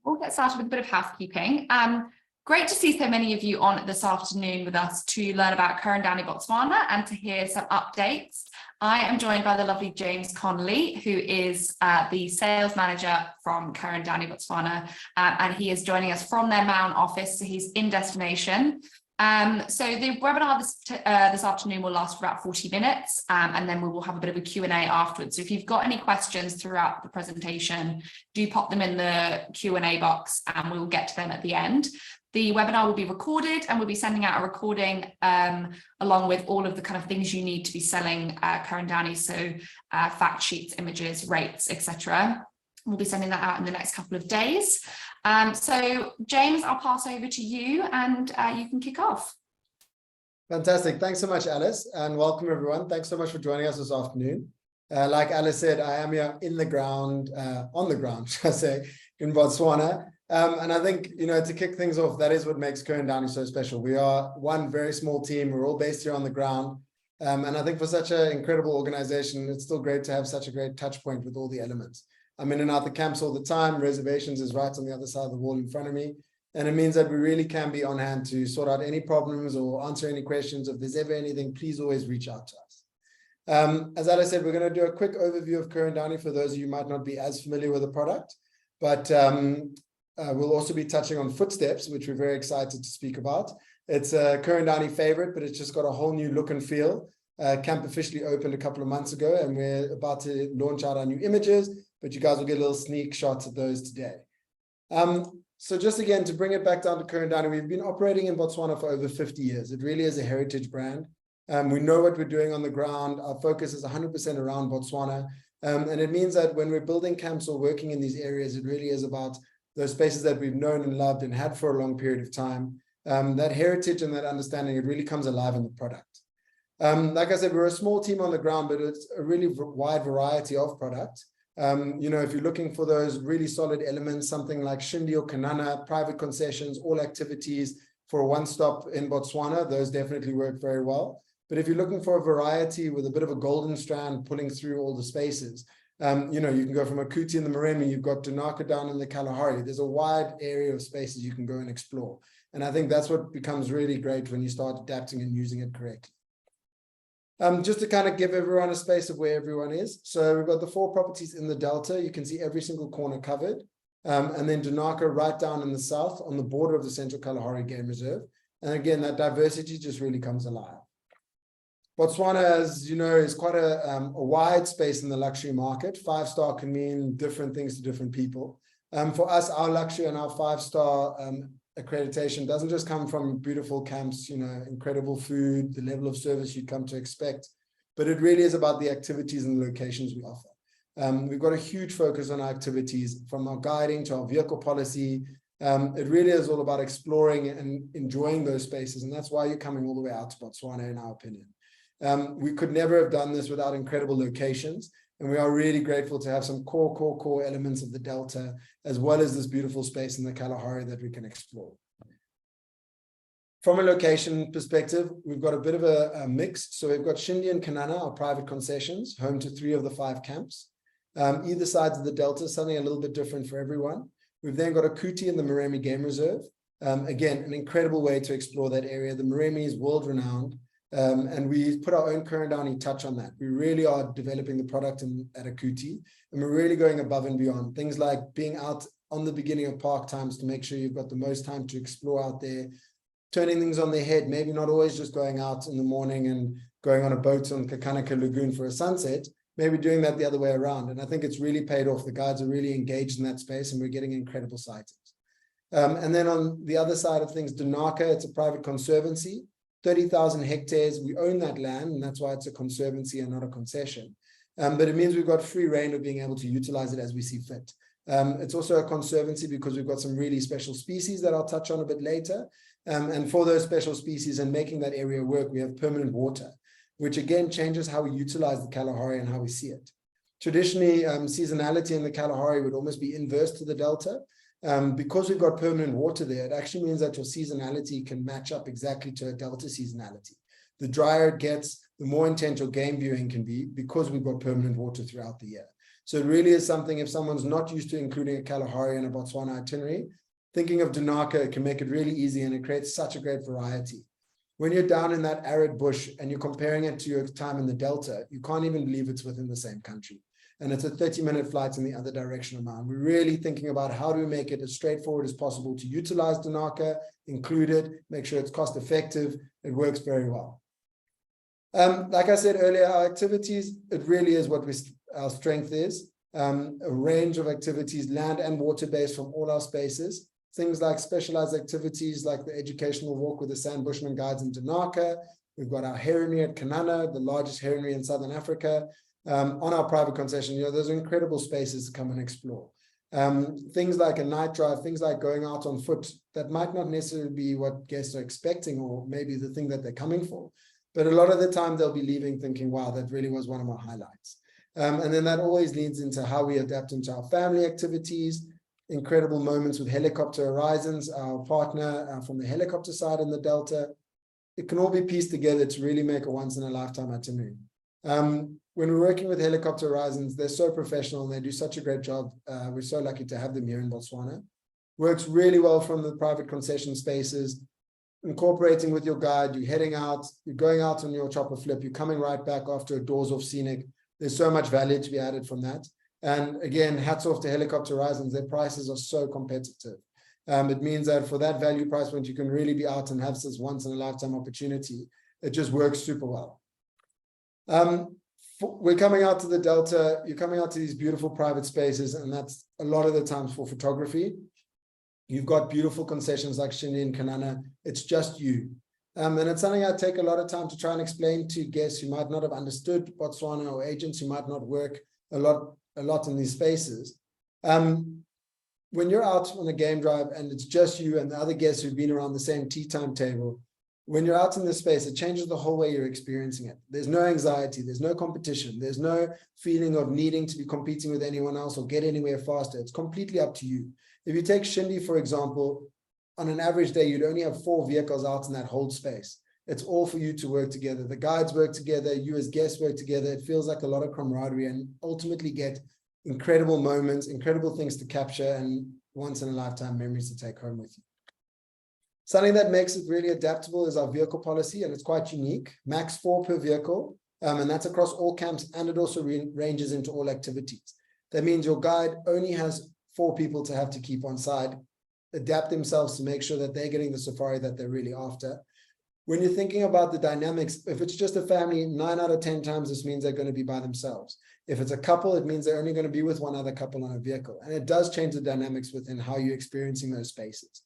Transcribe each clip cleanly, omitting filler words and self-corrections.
We'll get started with a bit of housekeeping. Great to see so many of you on this afternoon with us to learn about Ker Downey Botswana and to hear some updates. I am joined by the lovely James Connolly, who is the sales manager from Ker Downey Botswana, and he is joining us from their Maun office, so he's in destination. So the webinar this afternoon will last for about 40 minutes, and then we will have a bit of a Q&A afterwards. So if you've got any questions throughout the presentation, do pop them in the Q&A box and we will get to them at the end. The webinar will be recorded and we'll be sending out a recording along with all of the kind of things you need to be selling Ker Downey, so fact sheets, images, rates, etc. We'll be sending that out in the next couple of days. So James, I'll pass over to you and you can kick off. Fantastic. Thanks so much, Alice, and welcome everyone. Thanks so much for joining us this afternoon. Like Alice said, I am here on the ground, should I say, in Botswana. And I think, to kick things off, that is what makes Ker Downey so special. We are one very small team. We're all based here on the ground. And I think for such an incredible organization, it's still great to have such a great touch point with all the elements. I'm in and out the camps all the time. Reservations is right on the other side of the wall in front of me. And it means that we really can be on hand to sort out any problems or answer any questions. If there's ever anything, please always reach out to us. As Alice said, we're going to do a quick overview of Ker Downey for those of you who might not be as familiar with the product. But we'll also be touching on Footsteps, which we're very excited to speak about. It's a Ker Downey favorite, but it's just got a whole new look and feel. Camp officially opened a couple of months ago, and we're about to launch out our new images, but you guys will get a little sneak shots of those today. So just again, to bring it back down to Ker Downey, we've been operating in Botswana for over 50 years. It really is a heritage brand. We know what we're doing on the ground. Our focus is 100% around Botswana. And it means that when we're building camps or working in these areas, it really is about those spaces that we've known and loved and had for a long period of time. That heritage and that understanding, it really comes alive in the product. Like I said, we're a small team on the ground, but it's a really wide variety of product. If you're looking for those really solid elements, something like Shinde or Kanana, private concessions, all activities for a one-stop in Botswana, those definitely work very well. But if you're looking for a variety with a bit of a golden strand pulling through all the spaces, you can go from Akuti in the Moremi, you've got Dunaka down in the Kalahari. There's a wide area of spaces you can go and explore. And I think that's what becomes really great when you start adapting and using it correctly. Just to kind of give everyone a space of where everyone is. So we've got the 4 properties in the Delta. You can see every single corner covered. And then Dunaka right down in the south on the border of the Central Kalahari Game Reserve. And again, that diversity just really comes alive. Botswana, as you know, is quite a wide space in the luxury market. 5-star can mean different things to different people. For us, our luxury and our 5-star accreditation doesn't just come from beautiful camps, incredible food, the level of service you'd come to expect, but it really is about the activities and the locations we offer. We've got a huge focus on our activities, from our guiding to our vehicle policy. It really is all about exploring and enjoying those spaces, and that's why you're coming all the way out to Botswana, in our opinion. We could never have done this without incredible locations, and we are really grateful to have some core elements of the Delta, as well as this beautiful space in the Kalahari that we can explore. From a location perspective, we've got a bit of a mix. So we've got Shinde and Kanana, our private concessions, home to 3 of the 5 camps. Either sides of the Delta, something a little bit different for everyone. We've then got Akuti in the Moremi Game Reserve. Again, an incredible way to explore that area. The Moremi is world-renowned. And we put our own Ker Downey touch on that. We really are developing the product at Akuti, and we're really going above and beyond. Things like being out on the beginning of park times to make sure you've got the most time to explore out there, turning things on their head, maybe not always just going out in the morning and going on a boat on Kakanaka Lagoon for a sunset, maybe doing that the other way around. And I think it's really paid off. The guides are really engaged in that space, and we're getting incredible sightings. And then on the other side of things, Dunaka, it's a private conservancy. 30,000 hectares, we own that land, and that's why it's a conservancy and not a concession. But it means we've got free reign of being able to utilize it as we see fit. It's also a conservancy because we've got some really special species that I'll touch on a bit later. And for those special species and making that area work, we have permanent water, which again changes how we utilize the Kalahari and how we see it. Traditionally, seasonality in the Kalahari would almost be inverse to the Delta. Because we've got permanent water there, it actually means that your seasonality can match up exactly to a Delta seasonality. The drier it gets, the more intense your game viewing can be, because we've got permanent water throughout the year. So it really is something, if someone's not used to including a Kalahari and a Botswana itinerary, thinking of Dinaka can make it really easy, and it creates such a great variety. When you're down in that arid bush and you're comparing it to your time in the Delta, you can't even believe it's within the same country. And it's a 30-minute flight in the other direction of mine. We're really thinking about how do we make it as straightforward as possible to utilize Dinaka, include it, make sure it's cost effective. It works very well. Like I said earlier, our activities, it really is what our strength is. A range of activities, land and water-based, from all our spaces. Things like specialized activities like the educational walk with the Sand Bushman guides in Dinaka. We've got our heronry at Kanana, the largest heronry in Southern Africa. On our private concession, those are incredible spaces to come and explore. Things like a night drive, things like going out on foot, that might not necessarily be what guests are expecting, or maybe the thing that they're coming for. But a lot of the time they'll be leaving thinking, wow, that really was one of my highlights. And then that always leads into how we adapt into our family activities, incredible moments with Helicopter Horizons, our partner from the helicopter side in the Delta. It can all be pieced together to really make a once-in-a-lifetime itinerary. When we're working with Helicopter Horizons, they're so professional and they do such a great job. We're so lucky to have them here in Botswana. Works really well from the private concession spaces, incorporating with your guide. You're heading out, you're going out on your chopper flip, you're coming right back after a doors off scenic. There's so much value to be added from that. And again, hats off to Helicopter Horizons. Their prices are so competitive. It means that for that value price point, you can really be out and have this once in a lifetime opportunity. It just works super well. We're coming out to the Delta, you're coming out to these beautiful private spaces, and that's a lot of the times for photography. You've got beautiful concessions like Shinde and Kanana. It's just you. And it's something I take a lot of time to try and explain to guests who might not have understood Botswana, or agents who might not work a lot in these spaces. When you're out on a game drive and it's just you and the other guests who've been around the same tea time table, when you're out in this space, it changes the whole way you're experiencing it. There's no anxiety, there's no competition, there's no feeling of needing to be competing with anyone else or get anywhere faster. It's completely up to you. If you take Shinde, for example, on an average day, you'd only have 4 vehicles out in that hold space. It's all for you to work together. The guides work together, you as guests work together. It feels like a lot of camaraderie, and ultimately get incredible moments, incredible things to capture, and once in a lifetime memories to take home with you. Something that makes it really adaptable is our vehicle policy, and it's quite unique. Max 4 per vehicle, and that's across all camps, and it also ranges into all activities. That means your guide only has 4 people to have to keep on side, adapt themselves to make sure that they're getting the safari that they're really after. When you're thinking about the dynamics, if it's just a family, 9 out of 10 times this means they're going to be by themselves. If it's a couple, it means they're only going to be with one other couple on a vehicle. And it does change the dynamics within how you're experiencing those spaces.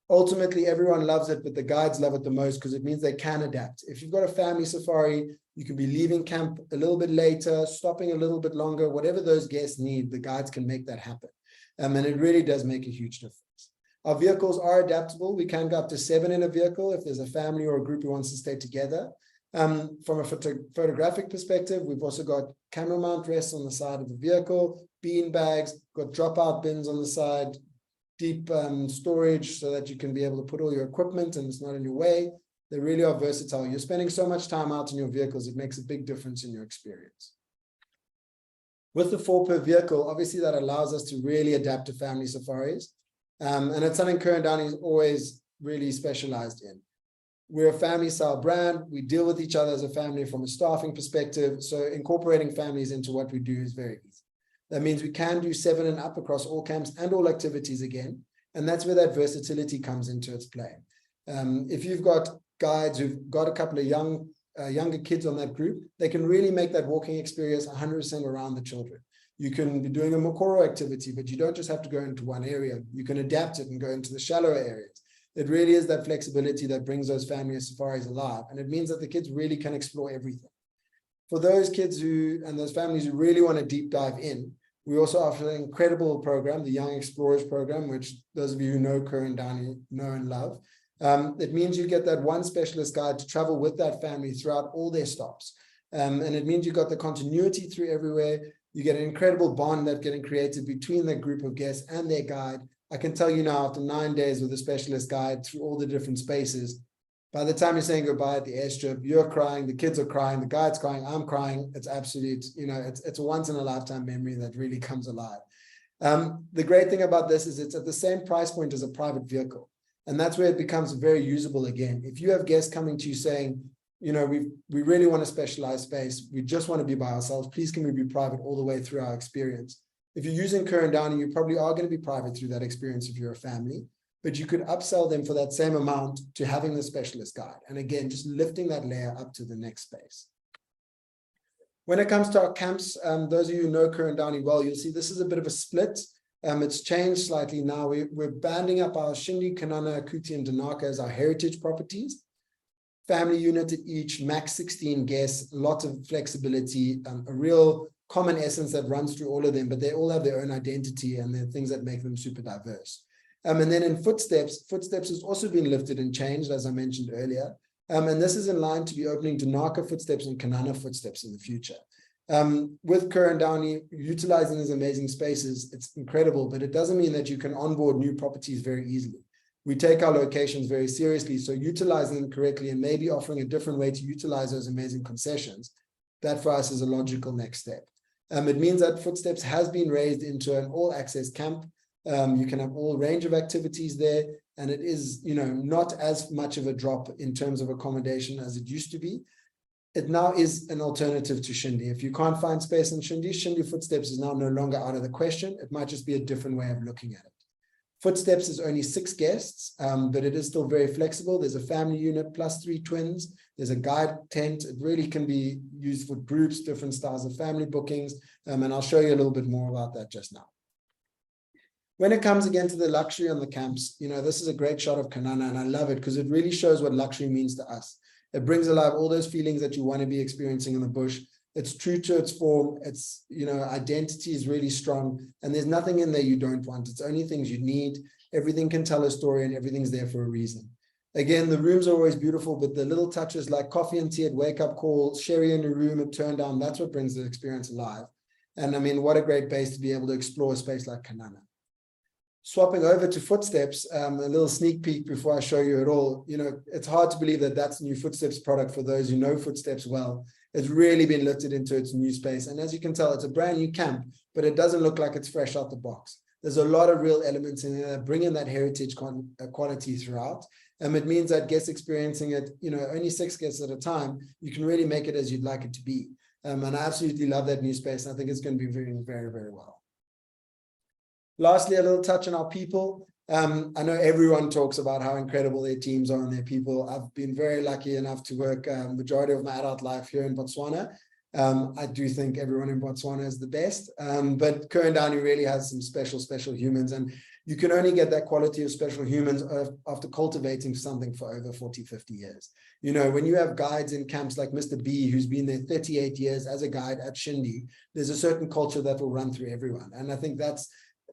Ultimately, everyone loves it, but the guides love it the most because it means they can adapt. If you've got a family safari, you can be leaving camp a little bit later, stopping a little bit longer, whatever those guests need, the guides can make that happen. And it really does make a huge difference. Our vehicles are adaptable. We can go up to 7 in a vehicle if there's a family or a group who wants to stay together. From a photographic perspective, we've also got camera mount rests on the side of the vehicle, bean bags, got dropout bins on the side, deep storage so that you can be able to put all your equipment and it's not in your way. They really are versatile. You're spending so much time out in your vehicles, it makes a big difference in your experience. With the 4 per vehicle, obviously that allows us to really adapt to family safaris. And it's something Ker Downey is always really specialized in. We're a family style brand. We deal with each other as a family from a staffing perspective. So incorporating families into what we do is very easy. That means we can do 7 and up across all camps and all activities again. And that's where that versatility comes into its play. If you've got guides who've got a couple of younger kids on that group, they can really make that walking experience 100% around the children. You can be doing a Mokoro activity, but you don't just have to go into one area. You can adapt it and go into the shallower areas. It really is that flexibility that brings those family safaris alive. And it means that the kids really can explore everything. For those kids and those families who really want to deep dive in, we also offer an incredible program, the Young Explorers program, which those of you who know Ker Downey know and love. It means you get that one specialist guide to travel with that family throughout all their stops. And it means you've got the continuity through everywhere. You get an incredible bond that's getting created between the group of guests and their guide. I can tell you now, after 9 days with a specialist guide through all the different spaces, By the time you're saying goodbye at the airstrip, you're crying, the kids are crying, the guide's crying, I'm crying. It's absolute, it's a once in a lifetime memory that really comes alive. The great thing about this is it's at the same price point as a private vehicle. And that's where it becomes very usable again. If you have guests coming to you saying, we really want a specialized space, we just want to be by ourselves, please can we be private all the way through our experience? If you're using Ker Downey, you probably are going to be private through that experience if you're a family, but you could upsell them for that same amount to having the specialist guide. And again, just lifting that layer up to the next space. When it comes to our camps, those of you who know Ker Downey well, you'll see this is a bit of a split. It's changed slightly now. We're banding up our Shinde, Kanana, Kuti, and Danaka as our heritage properties. Family unit at each, max 16 guests, lots of flexibility, a real common essence that runs through all of them, but they all have their own identity and they're things that make them super diverse. And then in Footsteps has also been lifted and changed, as I mentioned earlier. And this is in line to be opening Danaka Footsteps and Kanana Footsteps in the future. With Ker Downey, utilizing these amazing spaces, it's incredible, but it doesn't mean that you can onboard new properties very easily. We take our locations very seriously, so utilizing them correctly and maybe offering a different way to utilize those amazing concessions, that for us is a logical next step. It means that Footsteps has been raised into an all-access camp. You can have all range of activities there, and it is, not as much of a drop in terms of accommodation as it used to be. It now is an alternative to Shinde. If you can't find space in Shinde, Shinde Footsteps is now no longer out of the question. It might just be a different way of looking at it. Footsteps is only 6 guests, but it is still very flexible. There's a family unit plus 3 twins. There's a guide tent. It really can be used for groups, different styles of family bookings. And I'll show you a little bit more about that just now. When it comes again to the luxury on the camps, this is a great shot of Kanana, and I love it because it really shows what luxury means to us. It brings alive all those feelings that you want to be experiencing in the bush. It's true to its form. It's, identity is really strong, and there's nothing in there you don't want. It's only things you need. Everything can tell a story and everything's there for a reason. Again, the rooms are always beautiful, but the little touches like coffee and tea at wake-up call, sherry in a room at turn down, that's what brings the experience alive. And I mean, what a great base to be able to explore a space like Kanana. Swapping over to Footsteps, a little sneak peek before I show you it all. It's hard to believe that that's a new Footsteps product for those who know Footsteps well. It's really been lifted into its new space. And as you can tell, it's a brand new camp, but it doesn't look like it's fresh out the box. There's a lot of real elements in there that bring in that heritage quality throughout. It means that guests experiencing it, only 6 guests at a time, you can really make it as you'd like it to be. And I absolutely love that new space. I think it's going to be very, very, very well. Lastly, a little touch on our people. I know everyone talks about how incredible their teams are and their people. I've been very lucky enough to work majority of my adult life here in Botswana. I do think everyone in Botswana is the best, but Ker Downey really has some special humans, and you can only get that quality of special humans after cultivating something for over 40, 50 years. When you have guides in camps like Mr. B, who's been there 38 years as a guide at Shinde, there's a certain culture that will run through everyone. And I think that's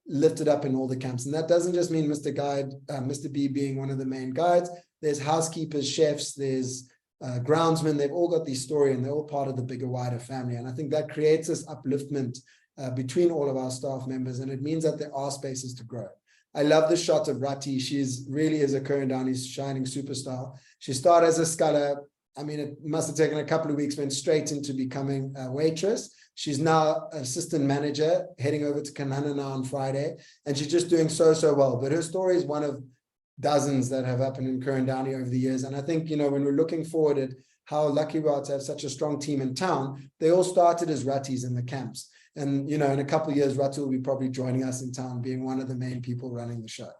lifted up in all the camps. And that doesn't just mean Mr. B being one of the main guides. There's housekeepers, chefs, there's groundsmen. They've all got this story and they're all part of the bigger, wider family. And I think that creates this upliftment between all of our staff members. And it means that there are spaces to grow. I love the shot of Rati. She's really is a Ker Downey shining superstar. She started as a sculler. I mean, it must have taken a couple of weeks, went straight into becoming a waitress. She's now assistant manager, heading over to Kanana now on Friday, and she's just doing so well. But her story is one of dozens that have happened in Ker Downey over the years. And I think, when we're looking forward at how lucky we are to have such a strong team in town, they all started as Ratties in the camps. And, in a couple of years, Rati will be probably joining us in town, being one of the main people running the show.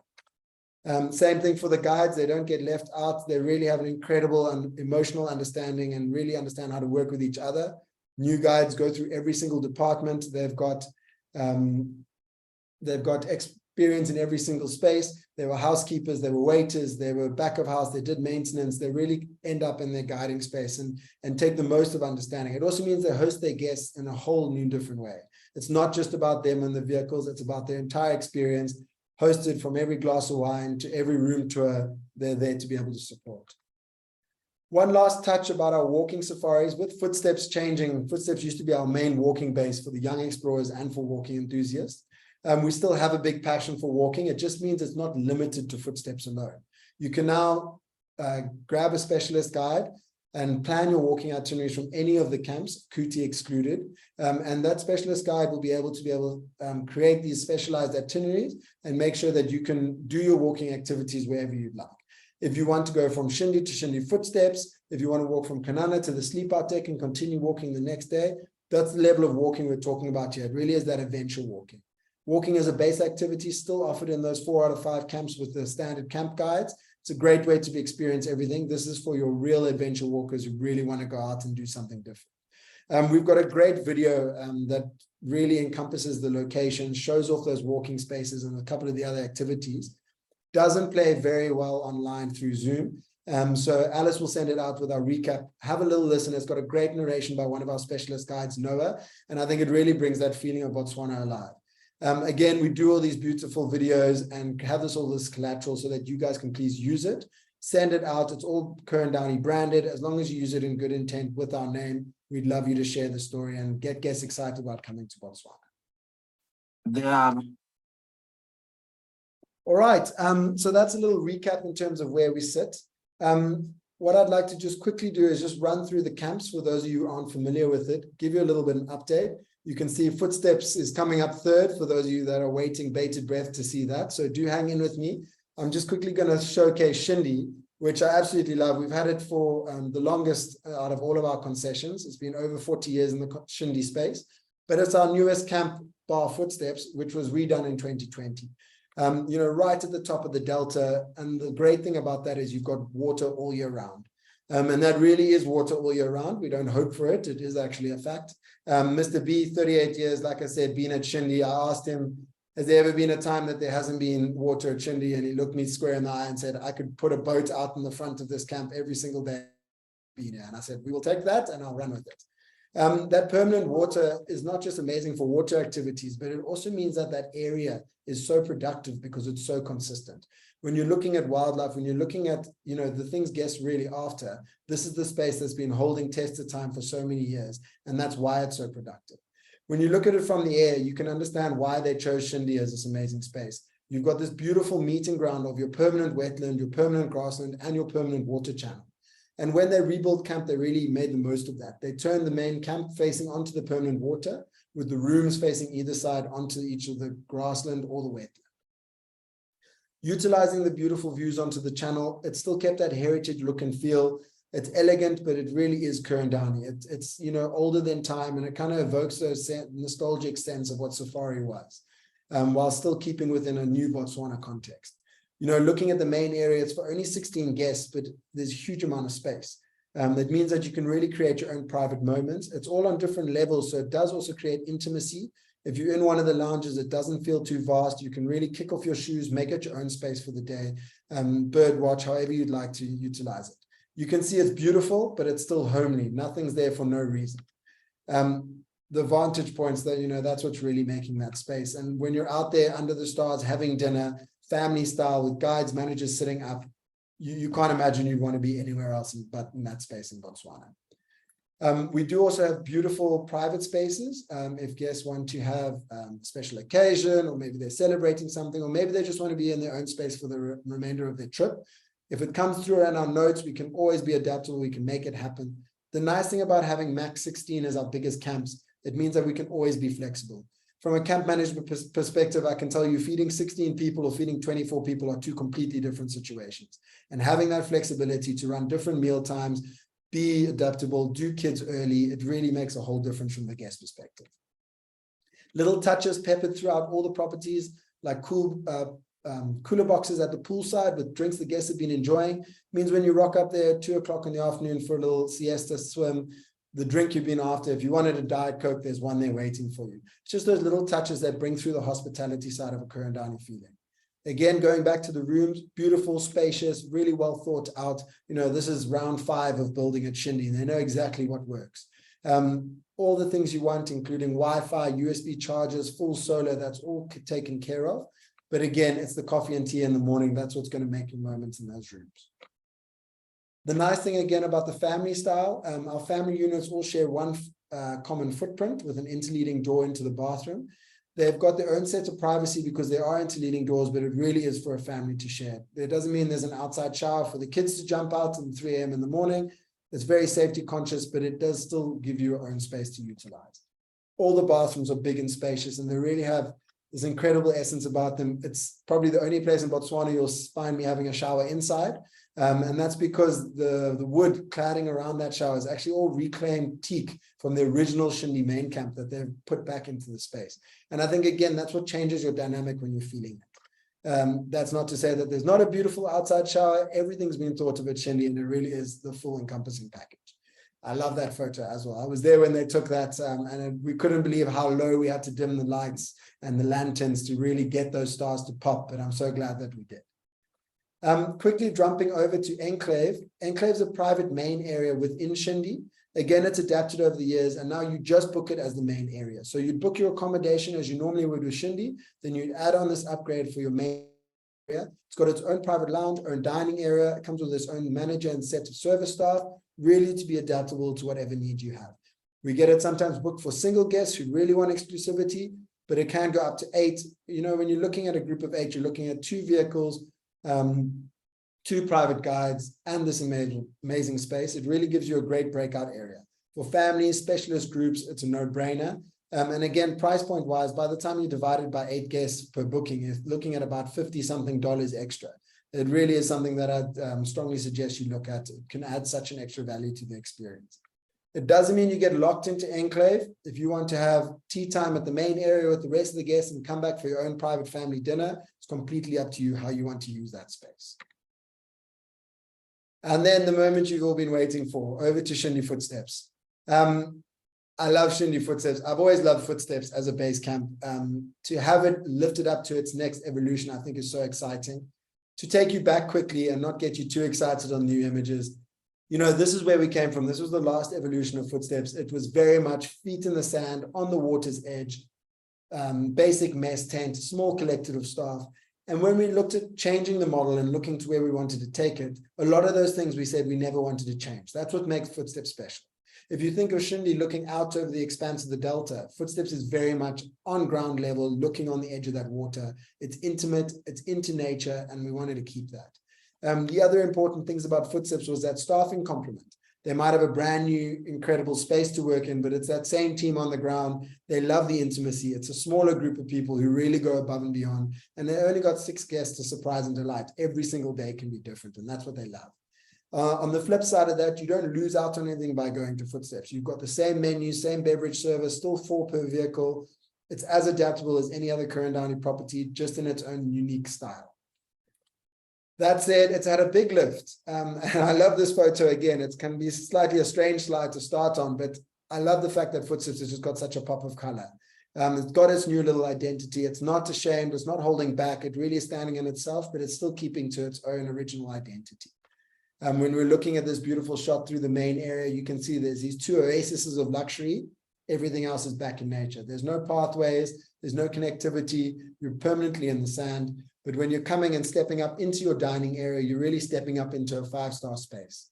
Same thing for the guides. They don't get left out. They really have an incredible and emotional understanding and really understand how to work with each other. New guides go through every single department. They've got experience in every single space. They were housekeepers, they were waiters, they were back of house, they did maintenance. They really end up in their guiding space and take the most of understanding. It also means they host their guests in a whole new different way. It's not just about them and the vehicles, it's about their entire experience, hosted from every glass of wine to every room tour. They're there to be able to support. One last touch about our walking safaris. With Footsteps changing, Footsteps used to be our main walking base for the young explorers and for walking enthusiasts. We still have a big passion for walking. It just means it's not limited to Footsteps alone. You can now grab a specialist guide and plan your walking itineraries from any of the camps, Kuti excluded. And that specialist guide will be able to create these specialized itineraries and make sure that you can do your walking activities wherever you'd like. If you want to go from Shinde to Shinde Footsteps, if you want to walk from Kanana to the sleep out deck and continue walking the next day, that's the level of walking we're talking about here. It really is that adventure walking. Walking as a base activity still offered in those 4 out of 5 camps with the standard camp guides. It's a great way to experience everything. This is for your real adventure walkers who really want to go out and do something different. We've got a great video that really encompasses the locations, shows off those walking spaces and a couple of the other activities. Doesn't play very well online through Zoom. So Alice will send it out with our recap. Have a little listen. It's got a great narration by one of our specialist guides, Noah. And I think it really brings that feeling of Botswana alive. Again, we do all these beautiful videos and have all this collateral so that you guys can please use it. Send it out. It's all Ker Downey branded. As long as you use it in good intent with our name, we'd love you to share the story and get guests excited about coming to Botswana. All right, so that's a little recap in terms of where we sit. What I'd like to just quickly do is just run through the camps for those of you who aren't familiar with it, give you a little bit of an update. You can see Footsteps is coming up third for those of you that are waiting bated breath to see that. So do hang in with me. I'm just quickly going to showcase Shinde, which I absolutely love. We've had it for the longest out of all of our concessions. It's been over 40 years in the Shinde space, but it's our newest camp bar Footsteps, which was redone in 2020. Right at the top of the delta. And the great thing about that is you've got water all year round. And that really is water all year round. We don't hope for it. It is actually a fact. Mr. B, 38 years, like I said, been at Shinde. I asked him, has there ever been a time that there hasn't been water at Shinde? And he looked me square in the eye and said, I could put a boat out in the front of this camp every single day. And I said, we will take that and I'll run with it. That permanent water is not just amazing for water activities, but it also means that that area is so productive because it's so consistent. When you're looking at wildlife, when you're looking at, the things guests really after, this is the space that's been holding test of time for so many years. And that's why it's so productive. When you look at it from the air, you can understand why they chose Shinde as this amazing space. You've got this beautiful meeting ground of your permanent wetland, your permanent grassland, and your permanent water channel. And when they rebuilt camp, they really made the most of that. They turned the main camp facing onto the permanent water with the rooms facing either side onto each of the grassland or the wetland. Utilizing the beautiful views onto the channel, it still kept that heritage look and feel. It's elegant, but it really is Ker Downey. It's older than time, and it kind of evokes those nostalgic sense of what safari was, while still keeping within a new Botswana context. Looking at the main area, it's for only 16 guests, but there's a huge amount of space. That means that you can really create your own private moments. It's all on different levels, so it does also create intimacy. If you're in one of the lounges, it doesn't feel too vast. You can really kick off your shoes, make it your own space for the day, bird watch, however you'd like to utilize it. You can see it's beautiful, but it's still homely. Nothing's there for no reason. The vantage points that, that's what's really making that space. And when you're out there under the stars, having dinner, family style with guides, managers sitting up, you can't imagine you'd want to be anywhere else but in that space in Botswana. We do also have beautiful private spaces. If guests want to have a special occasion, or maybe they're celebrating something, or maybe they just want to be in their own space for the remainder of their trip. If it comes through in our notes, we can always be adaptable. We can make it happen. The nice thing about having max 16 as our biggest camps, it means that we can always be flexible. From a camp management perspective, I can tell you feeding 16 people or feeding 24 people are two completely different situations. And having that flexibility to run different meal times, be adaptable, do kids early, it really makes a whole difference from the guest perspective. Little touches peppered throughout all the properties, like cooler boxes at the poolside with drinks the guests have been enjoying. Means when you rock up there at 2 o'clock in the afternoon for a little siesta swim, the drink you've been after, if you wanted a Diet Coke, there's one there waiting for you. It's just those little touches that bring through the hospitality side of a Ker Downey feeling. Again, going back to the rooms, beautiful, spacious, really well thought out. This is round 5 of building at Shinde. They know exactly what works. All the things you want, including Wi-Fi, USB chargers, full solar, that's all taken care of. But again, it's the coffee and tea in the morning. That's what's going to make your moments in those rooms. The nice thing again about the family style, our family units all share one common footprint with an interleading door into the bathroom. They've got their own set of privacy because there are interleading doors, but it really is for a family to share. It doesn't mean there's an outside shower for the kids to jump out at 3 a.m. in the morning. It's very safety conscious, but it does still give you your own space to utilize. All the bathrooms are big and spacious, and they really have this incredible essence about them. It's probably the only place in Botswana you'll find me having a shower inside. And that's because the wood cladding around that shower is actually all reclaimed teak from the original Shinde main camp that they've put back into the space. And I think, again, that's what changes your dynamic when you're feeling it. That's not to say that there's not a beautiful outside shower. Everything's been thought of at Shinde, and it really is the full encompassing package. I love that photo as well. I was there when they took that, and we couldn't believe how low we had to dim the lights and the lanterns to really get those stars to pop, but I'm so glad that we did. Quickly jumping over to Enclave. Enclave's a private main area within Shinde. Again, it's adapted over the years, and now you just book it as the main area. So you'd book your accommodation as you normally would with Shinde, then you'd add on this upgrade for your main area. It's got its own private lounge, own dining area. It comes with its own manager and set of service staff, really to be adaptable to whatever need you have. We get it sometimes booked for single guests who really want exclusivity, but it can go up to 8. You know, when you're looking at a group of 8, you're looking at 2 vehicles, 2 private guides, and this amazing space. It really gives you a great breakout area. For families, specialist groups, it's a no-brainer. And again, price point wise, by the time you divide it by 8 guests per booking, you're looking at about $50-something extra. It really is something that I'd strongly suggest you look at. It can add such an extra value to the experience. It doesn't mean you get locked into Enclave. If you want to have tea time at the main area with the rest of the guests and come back for your own private family dinner, it's completely up to you how you want to use that space. And then the moment you've all been waiting for, over to Shinde Footsteps. I love Shinde Footsteps. I've always loved Footsteps as a base camp. To have it lifted up to its next evolution, I think is so exciting. To take you back quickly and not get you too excited on new images, you know, this is where we came from. This was the last evolution of Footsteps. It was very much feet in the sand, on the water's edge, basic mess tent, small collective of staff. And when we looked at changing the model and looking to where we wanted to take it, a lot of those things we said we never wanted to change. That's what makes Footsteps special. If you think of Shinde looking out over the expanse of the Delta, Footsteps is very much on ground level, looking on the edge of that water. It's intimate, it's into nature, and we wanted to keep that. The other important things about Footsteps was that staffing complement. They might have a brand new, incredible space to work in, but it's that same team on the ground. They love the intimacy. It's a smaller group of people who really go above and beyond. And they only got 6 guests to surprise and delight. Every single day can be different, and that's what they love. On the flip side of that, you don't lose out on anything by going to Footsteps. You've got the same menu, same beverage service, still 4 per vehicle. It's as adaptable as any other Ker Downey property, just in its own unique style. That said, it's had a big lift. And I love this photo again. It can be slightly a strange slide to start on, but I love the fact that Footsteps has just got such a pop of color. It's got its new little identity. It's not ashamed. It's not holding back. It really is standing in itself, but it's still keeping to its own original identity. When we're looking at this beautiful shot through the main area, you can see there's these 2 oases of luxury. Everything else is back in nature. There's no pathways. There's no connectivity. You're permanently in the sand. But when you're coming and stepping up into your dining area, you're really stepping up into a 5-star space.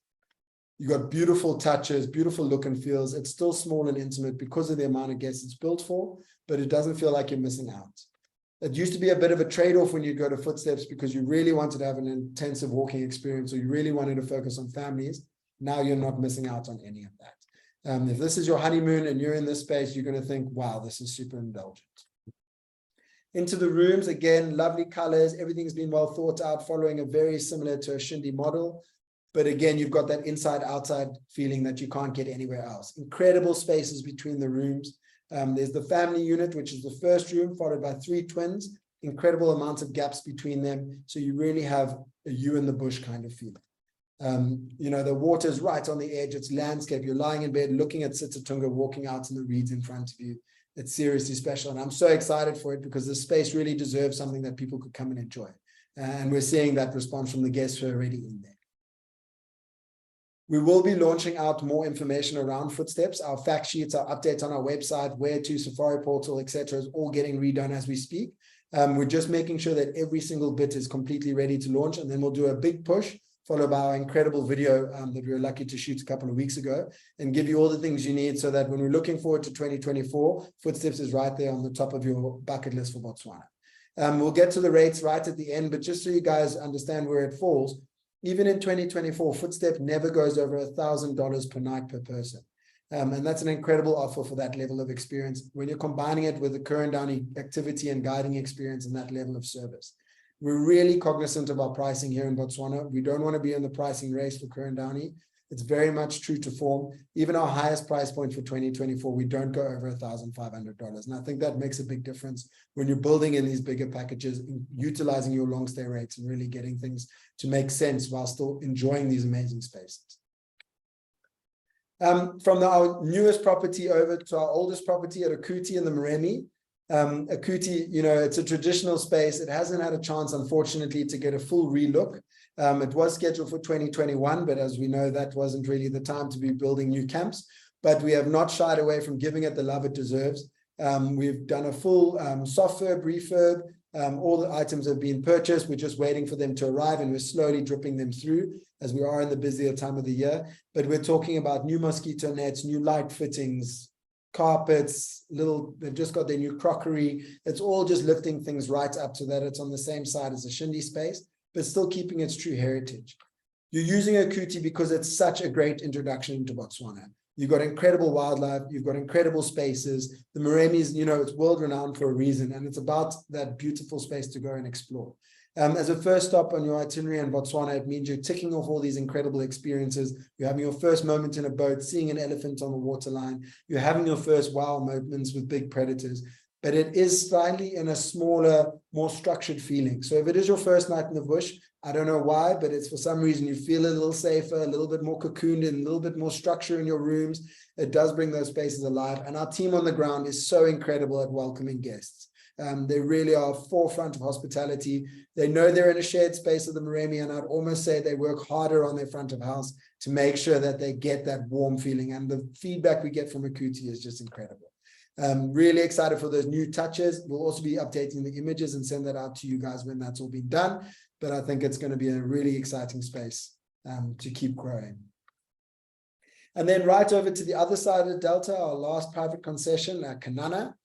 You've got beautiful touches, beautiful look and feels. It's still small and intimate because of the amount of guests it's built for, but it doesn't feel like you're missing out. It used to be a bit of a trade-off when you go to Footsteps because you really wanted to have an intensive walking experience, or you really wanted to focus on families. Now you're not missing out on any of that. If this is your honeymoon and you're in this space, you're going to think, wow, this is super indulgent. Into the rooms, again, lovely colors. Everything's been well thought out, following a very similar to a Shinde model. But again, you've got that inside-outside feeling that you can't get anywhere else. Incredible spaces between the rooms. There's the family unit, which is the first room, followed by 3 twins. Incredible amounts of gaps between them. So you really have a you in the bush kind of feeling. You know, the water's right on the edge. It's landscape. You're lying in bed, looking at Sitatunga, walking out in the reeds in front of you. It's seriously special. And I'm so excited for it because this space really deserves something that people could come and enjoy. And we're seeing that response from the guests who are already in there. We will be launching out more information around Footsteps. Our fact sheets, our updates on our website, where to, Safari Portal, etc., is all getting redone as we speak. We're just making sure that every single bit is completely ready to launch, and then we'll do a big push followed by our incredible video that we were lucky to shoot a couple of weeks ago, and give you all the things you need so that when we're looking forward to 2024, Footsteps is right there on the top of your bucket list for Botswana. We'll get to the rates right at the end, but just so you guys understand where it falls, even in 2024, Footstep never goes over $1,000 per night per person. And that's an incredible offer for that level of experience when you're combining it with the Ker Downey activity and guiding experience and that level of service. We're really cognizant of our pricing here in Botswana. We don't want to be in the pricing race for Ker Downey. It's very much true to form. Even our highest price point for 2024, we don't go over $1,500. And I think that makes a big difference when you're building in these bigger packages, utilizing your long stay rates and really getting things to make sense while still enjoying these amazing spaces. From our newest property over to our oldest property at Akuti in the Moremi. Akuti, it's a traditional space. It hasn't had a chance, unfortunately, to get a full relook. It was scheduled for 2021, but as we know, that wasn't really the time to be building new camps. But we have not shied away from giving it the love it deserves. We've done a full soft-ferb, refurb. All the items have been purchased. We're just waiting for them to arrive, and we're slowly dripping them through as we are in the busier time of the year. But we're talking about new mosquito nets, new light fittings, carpets, they've just got their new crockery. It's all just lifting things right up so that it's on the same side as the Shinde space, but still keeping its true heritage. You're using Akuti because it's such a great introduction into Botswana. You've got incredible wildlife, you've got incredible spaces. The Moremi is, it's world-renowned for a reason, and it's about that beautiful space to go and explore. As a first stop on your itinerary in Botswana, it means you're ticking off all these incredible experiences. You're having your first moment in a boat, seeing an elephant on the waterline. You're having your first wow moments with big predators. But it is slightly in a smaller, more structured feeling. So if it is your first night in the bush, I don't know why, but it's for some reason you feel a little safer, a little bit more cocooned in, a little bit more structure in your rooms. It does bring those spaces alive. And our team on the ground is so incredible at welcoming guests. They really are forefront of hospitality. They know they're in a shared space of the Moremi, and I'd almost say they work harder on their front of house to make sure that they get that warm feeling. And the feedback we get from Akuti is just incredible. Really excited for those new touches. We'll also be updating the images and send that out to you guys when that's all been done. But I think it's going to be a really exciting space to keep growing. And then right over to the other side of the Delta, our last private concession, Kanana.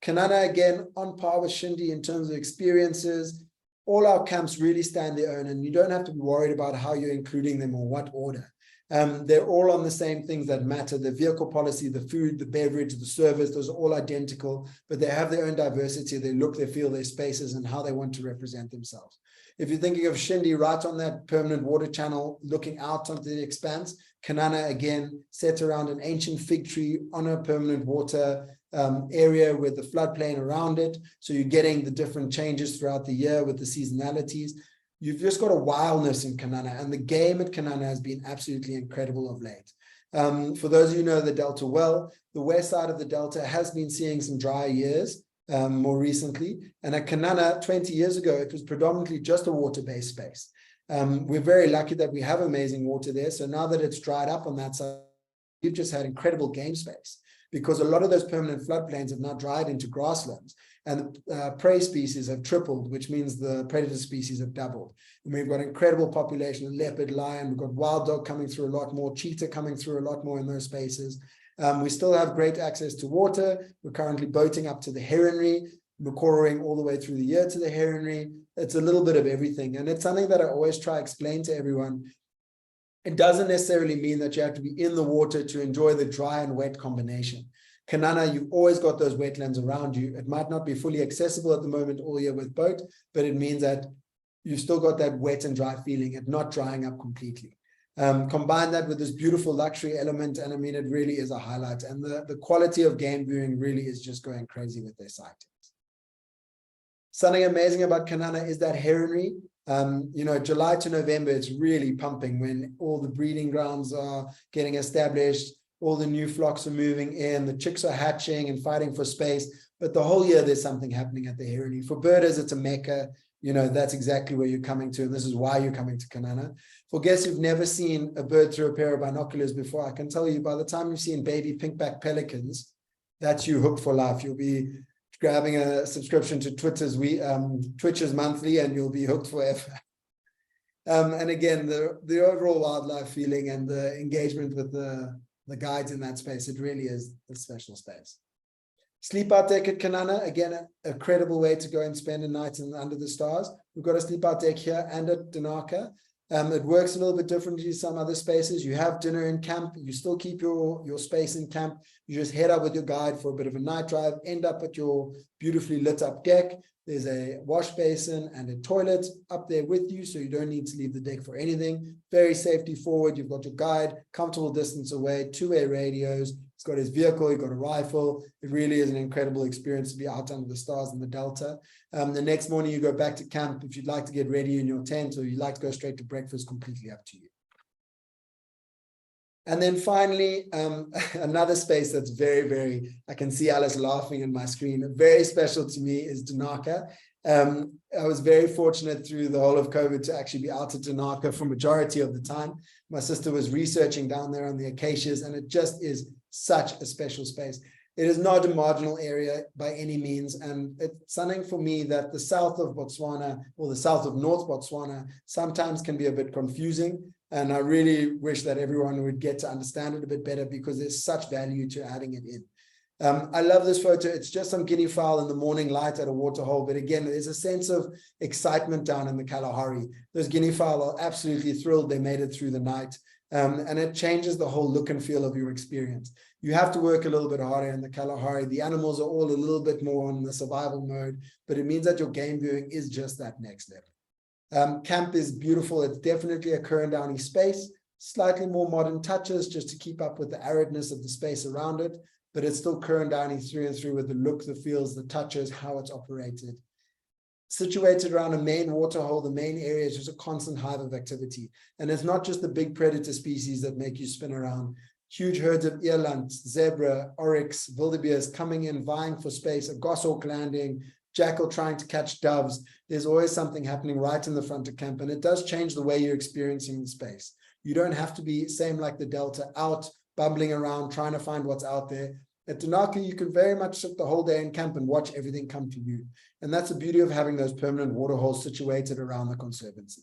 Kanana, again, on par with Shinde in terms of experiences. All our camps really stand their own, and you don't have to be worried about how you're including them or what order. They're all on the same things that matter: the vehicle policy, the food, the beverage, the service. Those are all identical, but they have their own diversity. They look, they feel, their spaces, and how they want to represent themselves. If you're thinking of Shinde right on that permanent water channel, looking out onto the expanse, Kanana, again, set around an ancient fig tree on a permanent water area with the floodplain around it. So you're getting the different changes throughout the year with the seasonalities. You've just got a wildness in Kanana, and the game at Kanana has been absolutely incredible of late. For those of you who know the Delta well, the west side of the Delta has been seeing some dry years more recently. And at Kanana 20 years ago, it was predominantly just a water-based space. We're very lucky that we have amazing water there. So now that it's dried up on that side, we've just had incredible game space, because a lot of those permanent floodplains have now dried into grasslands, and prey species have tripled, which means the predator species have doubled. And we've got incredible population of leopard, lion, we've got wild dog coming through a lot more, cheetah coming through a lot more in those spaces. We still have great access to water. We're currently boating up to the heronry, macquarieing all the way through the year to the heronry. It's a little bit of everything. And it's something that I always try to explain to everyone. It doesn't necessarily mean that you have to be in the water to enjoy the dry and wet combination. Kanana, you've always got those wetlands around you. It might not be fully accessible at the moment all year with boat, but it means that you've still got that wet and dry feeling, it not drying up completely. Combine that with this beautiful luxury element, and I mean, it really is a highlight. And the quality of game viewing really is just going crazy with their sightings. Something amazing about Kanana is that heronry. July to November, it's really pumping when all the breeding grounds are getting established, all the new flocks are moving in, the chicks are hatching and fighting for space. But the whole year, there's something happening at the heronry. For birders, it's a mecca. That's exactly where you're coming to, and this is why you're coming to Kanana. For guests who've never seen a bird through a pair of binoculars before, I can tell you, by the time you've seen baby pinkback pelicans, that's you hooked for life. You'll be grabbing a subscription to Twitch's monthly, and you'll be hooked forever. And again, the overall wildlife feeling and the engagement with the guides in that space, it really is a special space. Sleep out deck at Kanana, again, a credible way to go and spend a night under the stars. We've got a sleep out deck here and at Dinaka. It works a little bit differently to some other spaces. You have dinner in camp, you still keep your space in camp. You just head up with your guide for a bit of a night drive, end up at your beautifully lit up deck. There's a wash basin and a toilet up there with you, so you don't need to leave the deck for anything. Very safety forward. You've got your guide, comfortable distance away, two-way radios. He's got his vehicle, you've got a rifle. It really is an incredible experience to be out under the stars in the Delta. The next morning you go back to camp. If you'd like to get ready in your tent or you'd like to go straight to breakfast, completely up to you. And then finally, another space that's very, I can see Alice laughing in my screen, very special to me is Dinaka. I was very fortunate through the whole of COVID to actually be out at Dinaka for majority of the time. My sister was researching down there on the acacias, and it just is such a special space. It is not a marginal area by any means, and it's something for me that the south of Botswana or the south of North Botswana sometimes can be a bit confusing. And I really wish that everyone would get to understand it a bit better because there's such value to adding it in. I love this photo. It's just some guinea fowl in the morning light at a waterhole. But again, there's a sense of excitement down in the Kalahari. Those guinea fowl are absolutely thrilled they made it through the night. And it changes the whole look and feel of your experience. You have to work a little bit harder in the Kalahari. The animals are all a little bit more on the survival mode, but it means that your game viewing is just that next level. Camp is beautiful. It's definitely a Ker Downey space, slightly more modern touches just to keep up with the aridness of the space around it, but it's still Ker Downey through and through with the look, the feels, the touches, how it's operated. Situated around a main waterhole, the main area is just a constant hive of activity. And it's not just the big predator species that make you spin around. Huge herds of eland, zebra, oryx, wildebeest coming in, vying for space, a goshawk landing, jackal trying to catch doves. There's always something happening right in the front of camp, and it does change the way you're experiencing the space. You don't have to be same like the Delta, out bumbling around trying to find what's out there. At Dinaka, you can very much sit the whole day in camp and watch everything come to you. And that's the beauty of having those permanent water holes situated around the conservancy.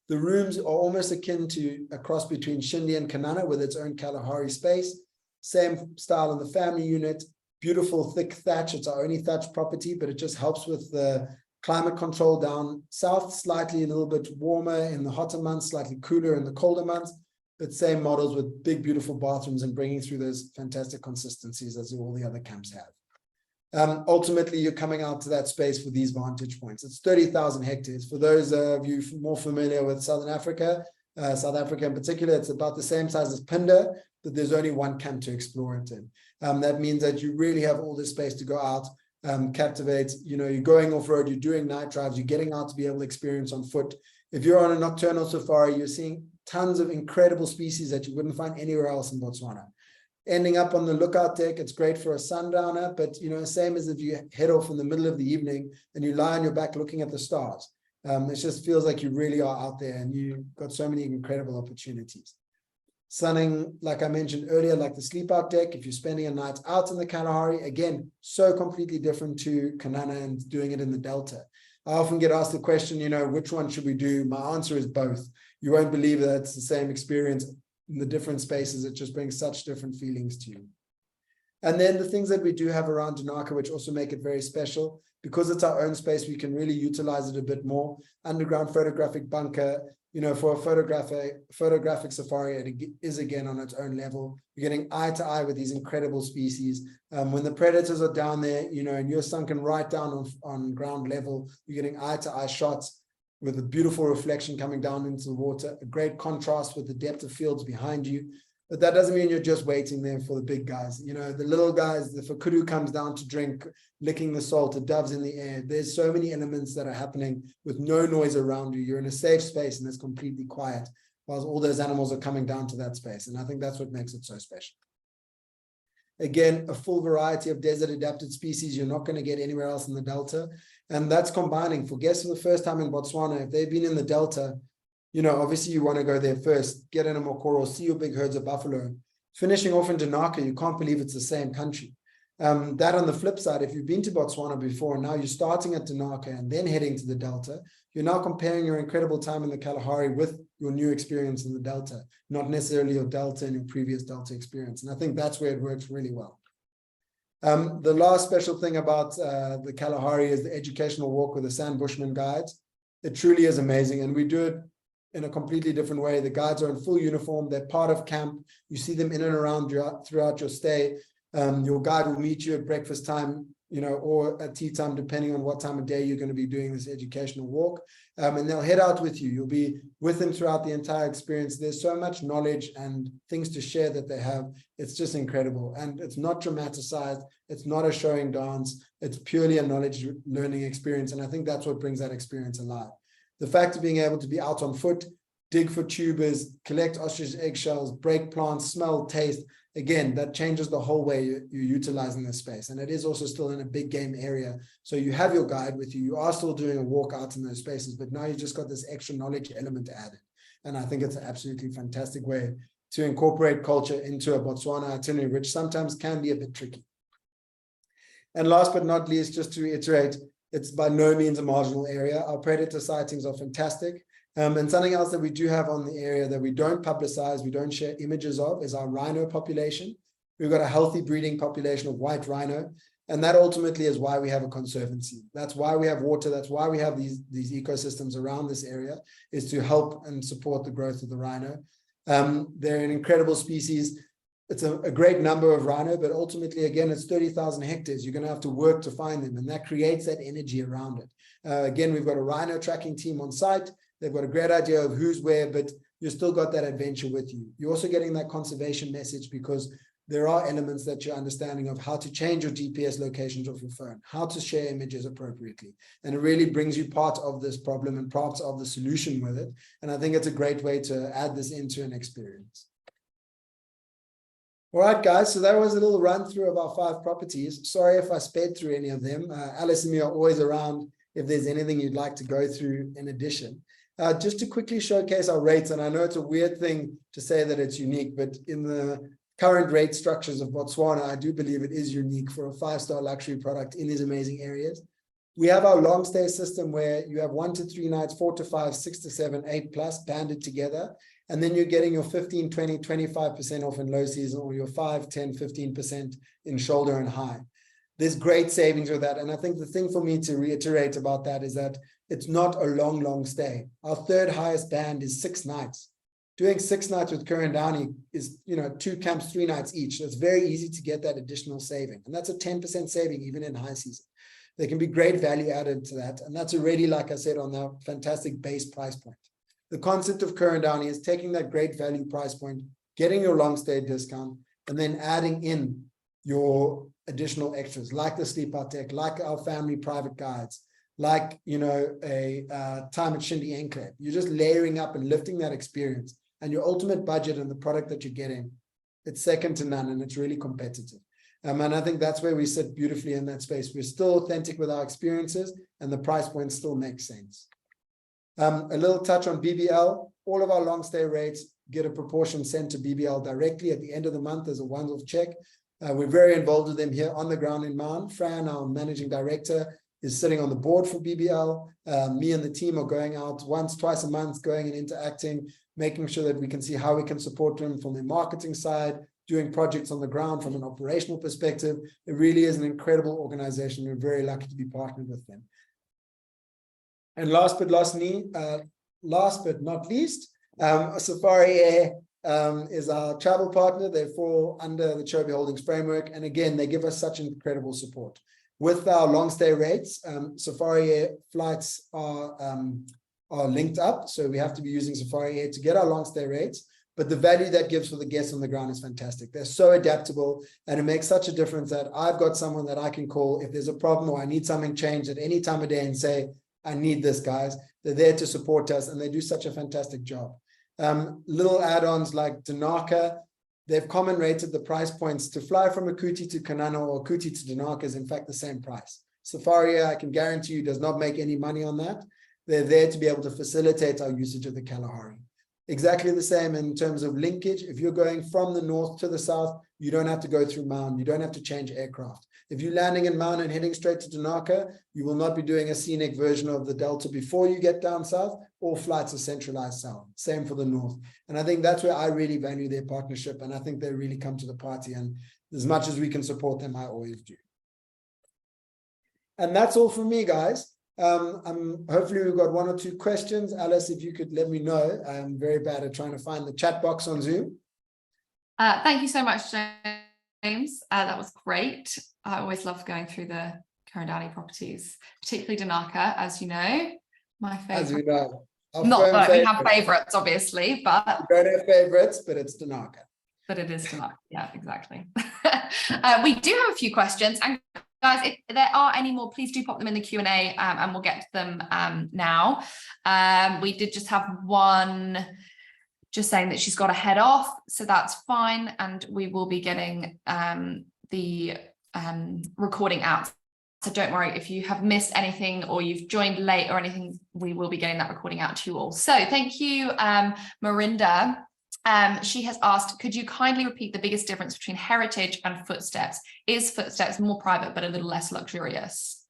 The rooms are almost akin to a cross between Shinde and Kanana with its own Kalahari space. Same style in the family unit. Beautiful thick thatch. It's our only thatch property, but it just helps with the climate control down south, slightly a little bit warmer in the hotter months, slightly cooler in the colder months, but same models with big, beautiful bathrooms and bringing through those fantastic consistencies as all the other camps have. Ultimately, you're coming out to that space for these vantage points. It's 30,000 hectares. For those of you more familiar with Southern Africa, South Africa in particular, it's about the same size as Pinda, but there's only one camp to explore it in. That means that you really have all this space to go out, captivate. You know, you're going off-road, you're doing night drives, you're getting out to be able to experience on foot. If you're on a nocturnal safari, you're seeing tons of incredible species that you wouldn't find anywhere else in Botswana. Ending up on the lookout deck, it's great for a sundowner, but you know, same as if you head off in the middle of the evening and you lie on your back looking at the stars. It just feels like you really are out there and you've got so many incredible opportunities. Sunning, like I mentioned earlier, like the sleep out deck, if you're spending a night out in the Kalahari, again, so completely different to Kanana and doing it in the Delta. I often get asked the question, you know, which one should we do? My answer is both. You won't believe that it's the same experience in the different spaces. It just brings such different feelings to you. And then the things that we do have around Dinaka, which also make it very special, because it's our own space, we can really utilize it a bit more. Underground photographic bunker, you know, for a photographic safari, it is again on its own level. You're getting eye to eye with these incredible species. When the predators are down there, you know, and you're sunken right down on ground level, you're getting eye to eye shots with a beautiful reflection coming down into the water, a great contrast with the depth of fields behind you. But that doesn't mean you're just waiting there for the big guys. You know, the little guys, the Fakuru comes down to drink, licking the salt, the doves in the air. There's so many elements that are happening with no noise around you. You're in a safe space and it's completely quiet while all those animals are coming down to that space. And I think that's what makes it so special. Again, a full variety of desert adapted species you're not going to get anywhere else in the Delta. And that's combining for guests for the first time in Botswana. If they've been in the Delta, you know, obviously you want to go there first, get in a Mokoro, see your big herds of buffalo. Finishing off in Dinaka, you can't believe it's the same country. That on the flip side, if you've been to Botswana before, and now you're starting at Danaka and then heading to the Delta, you're now comparing your incredible time in the Kalahari with your new experience in the Delta, not necessarily your Delta and your previous Delta experience. And I think that's where it works really well. The last special thing about the Kalahari is the educational walk with the Sand Bushman guides. It truly is amazing, and we do it in a completely different way. The guides are in full uniform. They're part of camp. You see them in and around throughout your stay. Your guide will meet you at breakfast time, or at tea time, depending on what time of day you're going to be doing this educational walk. And they'll head out with you. You'll be with them throughout the entire experience. There's so much knowledge and things to share that they have. It's just incredible. And it's not dramatized. It's not a showing dance. It's purely a knowledge learning experience. And I think that's what brings that experience alive. The fact of being able to be out on foot, dig for tubers, collect ostrich eggshells, break plants, smell, taste. Again, that changes the whole way you're utilizing this space. And it is also still in a big game area. So you have your guide with you. You are still doing a walk out in those spaces, but now you just got this extra knowledge element added. And I think it's an absolutely fantastic way to incorporate culture into a Botswana itinerary, which sometimes can be a bit tricky. And last but not least, just to reiterate, it's by no means a marginal area. Our predator sightings are fantastic. And something else that we do have on the area that we don't publicize, we don't share images of, is our rhino population. We've got a healthy breeding population of white rhino. And that ultimately is why we have a conservancy. That's why we have water. That's why we have these ecosystems around this area, is to help and support the growth of the rhino. They're an incredible species. It's a great number of rhino, but ultimately, again, it's 30,000 hectares. You're going to have to work to find them, and that creates that energy around it. Again, we've got a rhino tracking team on site. They've got a great idea of who's where, but you've still got that adventure with you. You're also getting that conservation message because there are elements that you're understanding of how to change your GPS locations of your phone, how to share images appropriately. And it really brings you part of this problem and part of the solution with it. And I think it's a great way to add this into an experience. All right, guys, so that was a little run through of our 5 properties. Sorry if I sped through any of them. Alice and me are always around if there's anything you'd like to go through in addition. Just to quickly showcase our rates, and I know it's a weird thing to say that it's unique, but in the current rate structures of Botswana, I do believe it is unique for a 5-star luxury product in these amazing areas. We have our long stay system where you have 1 to 3 nights, 4 to 5, 6 to 7, 8 plus banded together. And then you're getting your 15, 20, 25% off in low season, or your 5, 10, 15% in shoulder and high. There's great savings with that. And I think the thing for me to reiterate about that is that it's not a long stay. Our 3rd highest band is 6 nights. Doing 6 nights with Ker Downey is, 2 camps, 3 nights each. So it's very easy to get that additional saving. And that's a 10% saving even in high season. There can be great value added to that. And that's already, like I said, on our fantastic base price point. The concept of Ker Downey is taking that great value price point, getting your long stay discount, and then adding in your additional extras like the sleep out deck, like our family private guides, like, a time at Shinde Enclave. You're just layering up and lifting that experience, and your ultimate budget and the product that you're getting, it's second to none, and it's really competitive. And I think that's where we sit beautifully in that space. We're still authentic with our experiences, and the price point still makes sense. A little touch on BBL. All of our long stay rates get a proportion sent to BBL directly at the end of the month as a one-off check. We're very involved with them here on the ground in Maun. Fran, our managing director, is sitting on the board for BBL. Me and the team are going out once, twice a month, going and interacting, making sure that we can see how we can support them from the marketing side, doing projects on the ground from an operational perspective. It really is an incredible organization. We're very lucky to be partnered with them. And last but not least, Safari Air is our travel partner. They fall under the Chobe Holdings framework. And again, they give us such incredible support. With our long stay rates, Safari Air flights are linked up. So we have to be using Safari Air to get our long stay rates. But the value that gives for the guests on the ground is fantastic. They're so adaptable, and it makes such a difference that I've got someone that I can call if there's a problem or I need something changed at any time of day and say, I need this, guys. They're there to support us, and they do such a fantastic job. Little add-ons like Danaka, they've common rated the price points to fly from Akuti to Kanana or Akuti to Danaka is in fact the same price. Safari, I can guarantee you, does not make any money on that. They're there to be able to facilitate our usage of the Kalahari. Exactly the same in terms of linkage. If you're going from the north to the south, you don't have to go through Maun. You don't have to change aircraft. If you're landing in Maun and heading straight to Danaka, you will not be doing a scenic version of the Delta before you get down south. All flights are centralized south. Same for the north. And I think that's where I really value their partnership. And I think they really come to the party. And as much as we can support them, I always do. And that's all from me, guys. Hopefully we've got one or two questions. Alice, if you could let me know. I'm very bad at trying to find the chat box on Zoom. Thank you so much, James. That was great. I always love going through the Ker Downey properties, particularly Danaka, as you know, my favorite. As you know. Not that we have favorites, obviously, but we don't have favorites, but it's Danaka. But it is Danaka. Yeah, exactly. We do have a few questions, and guys, if there are any more, please do pop them in the Q&A, and we'll get to them now. We did just have one just saying that she's got to head off, so that's fine, and we will be getting the recording out. So don't worry if you have missed anything or you've joined late or anything, we will be getting that recording out to you all. So thank you, Marinda. She has asked, could you kindly repeat the biggest difference between Heritage and Footsteps? Is Footsteps more private but a little less luxurious?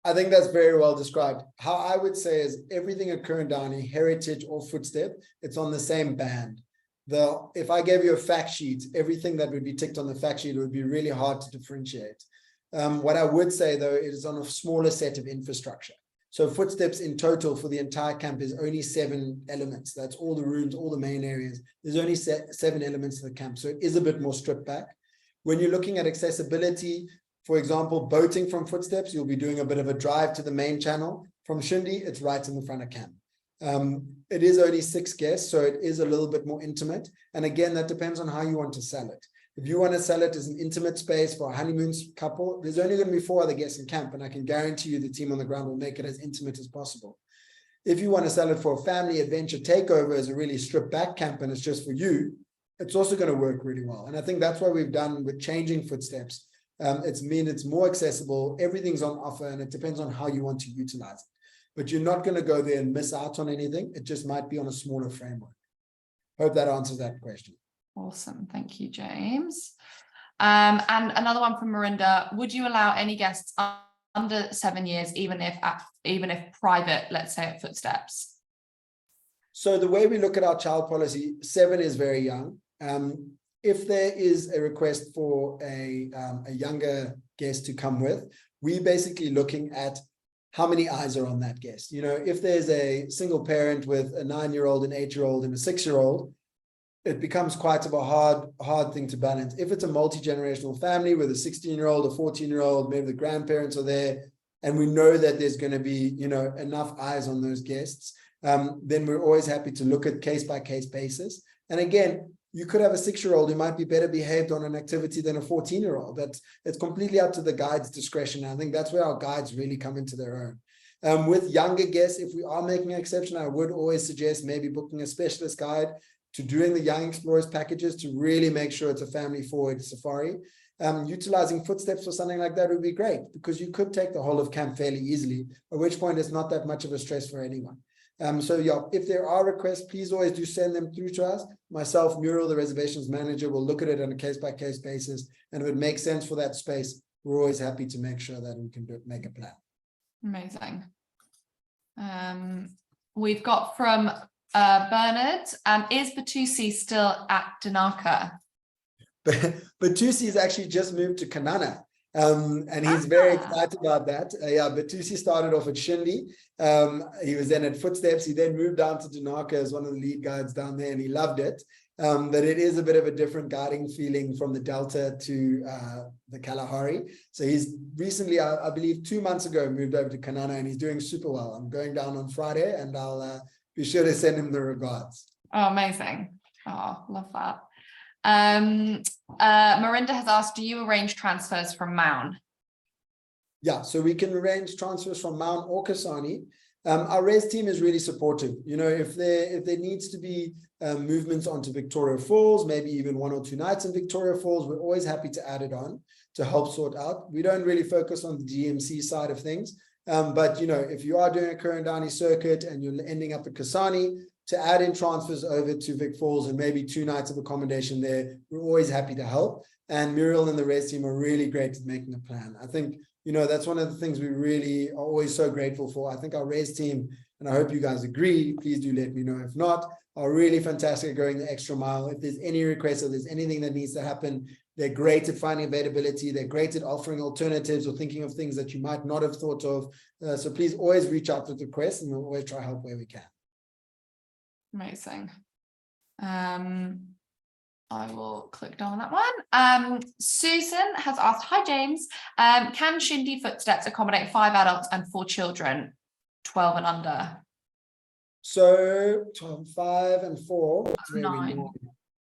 I think that's very well described. How I would say is everything at Ker Downey, Heritage or Footstep, it's on the same band. If I gave you a fact sheet, everything that would be ticked on the fact sheet, it would be really hard to differentiate. What I would say, though, is on a smaller set of infrastructure. So Footsteps in total for the entire camp is only 7 elements. That's all the rooms, all the main areas. There's only 7 elements to the camp. So it is a bit more stripped back. When you're looking at accessibility, for example, boating from Footsteps, you'll be doing a bit of a drive to the main channel. From Shinde, it's right in the front of camp. It is only 6 guests, so it is a little bit more intimate. And again, that depends on how you want to sell it. If you want to sell it as an intimate space for a honeymoon couple, there's only going to be 4 other guests in camp, and I can guarantee you the team on the ground will make it as intimate as possible. If you want to sell it for a family adventure takeover as a really stripped back camp and it's just for you, it's also going to work really well. And I think that's what we've done with changing Footsteps. It's more accessible, everything's on offer, and it depends on how you want to utilize it. But you're not going to go there and miss out on anything. It just might be on a smaller framework. Hope that answers that question. Awesome. Thank you, James. And another one from Marinda. Would you allow any guests under 7 years, even if private, let's say at Footsteps? So the way we look at our child policy, 7 is very young. If there is a request for a younger guest to come with, we're basically looking at how many eyes are on that guest. You know, if there's a single parent with a 9-year-old, an 8-year-old, and a 6-year-old, it becomes quite of a hard thing to balance. If it's a multi-generational family with a 16-year-old, a 14-year-old, maybe the grandparents are there, and we know that there's going to be, you know, enough eyes on those guests, then we're always happy to look at case-by-case basis. And again, you could have a 6-year-old who might be better behaved on an activity than a 14-year-old. It's completely up to the guide's discretion. I think that's where our guides really come into their own. With younger guests, if we are making an exception, I would always suggest maybe booking a specialist guide to doing the Young Explorers packages to really make sure it's a family-forward safari. Utilizing Footsteps for something like that would be great because you could take the whole of camp fairly easily, at which point it's not that much of a stress for anyone. So yeah, if there are requests, please always do send them through to us. Myself, Muriel, the reservations manager, will look at it on a case-by-case basis. And if it makes sense for that space, we're always happy to make sure that we can make a plan. Amazing. We've got from Bernard, is Batusi still at Danaka? Batusi's actually just moved to Kanana, and he's very excited about that. Yeah, Batusi started off at Shinde. He was then at Footsteps. He then moved down to Danaka as one of the lead guides down there, and he loved it. But it is a bit of a different guiding feeling from the Delta to the Kalahari. So he's recently, I believe 2 months ago, moved over to Kanana, and he's doing super well. I'm going down on Friday, and I'll be sure to send him the regards. Oh, amazing. Oh, love that. Marinda has asked, do you arrange transfers from Maun? Yeah, so we can arrange transfers from Maun or Kasane. Our res team is really supportive. You know, if there needs to be movements onto Victoria Falls, maybe even 1 or 2 nights in Victoria Falls, we're always happy to add it on to help sort out. We don't really focus on the GMC side of things. But, you know, if you are doing a Ker Downey circuit and you're ending up at Kasane, to add in transfers over to Vic Falls and maybe 2 nights of accommodation there, we're always happy to help. And Muriel and the res team are really great at making a plan. I think, that's one of the things we really are always so grateful for. I think our res team, and I hope you guys agree, please do let me know if not, are really fantastic at going the extra mile. If there's any requests or there's anything that needs to happen, they're great at finding availability. They're great at offering alternatives or thinking of things that you might not have thought of. So please always reach out with requests, and we'll always try to help where we can. Amazing. I will click down on that one. Susan has asked, hi James, can Shinde Footsteps accommodate 5 adults and 4 children, 12 and under? So 5 and 4. 9.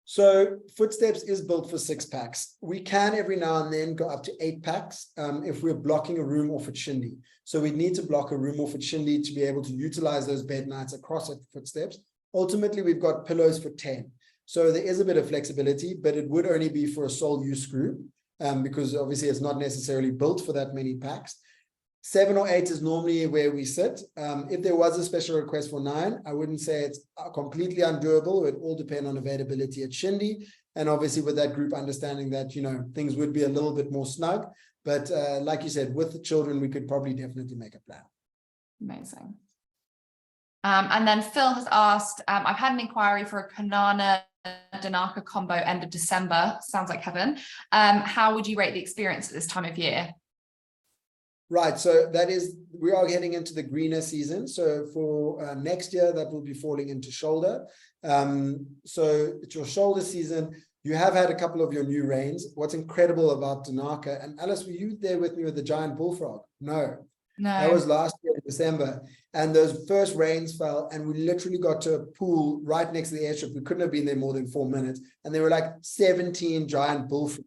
So Footsteps is built for 6 packs. We can every now and then go up to 8 packs if we're blocking a room off at Shinde. So we need to block a room off at Shinde to be able to utilize those bed nights across at Footsteps. Ultimately, we've got pillows for 10. So there is a bit of flexibility, but it would only be for a sole use group because obviously it's not necessarily built for that many packs. 7 or 8 is normally where we sit. If there was a special request for 9, I wouldn't say it's completely undoable. It would all depend on availability at Shinde. And obviously with that group understanding that, things would be a little bit more snug. But like you said, with the children, we could probably definitely make a plan. Amazing. And then Phil has asked, I've had an inquiry for a Kanana Danaka combo end of December. Sounds like heaven. How would you rate the experience at this time of year? Right, so we are getting into the greener season. So for next year, that will be falling into shoulder. So it's your shoulder season. You have had a couple of your new rains. What's incredible about Danaka, and Alice, were you there with me with the giant bullfrog? No. That was last year in December. And those first rains fell, and we literally got to a pool right next to the airstrip. We couldn't have been there more than 4 minutes. And there were like 17 giant bullfrogs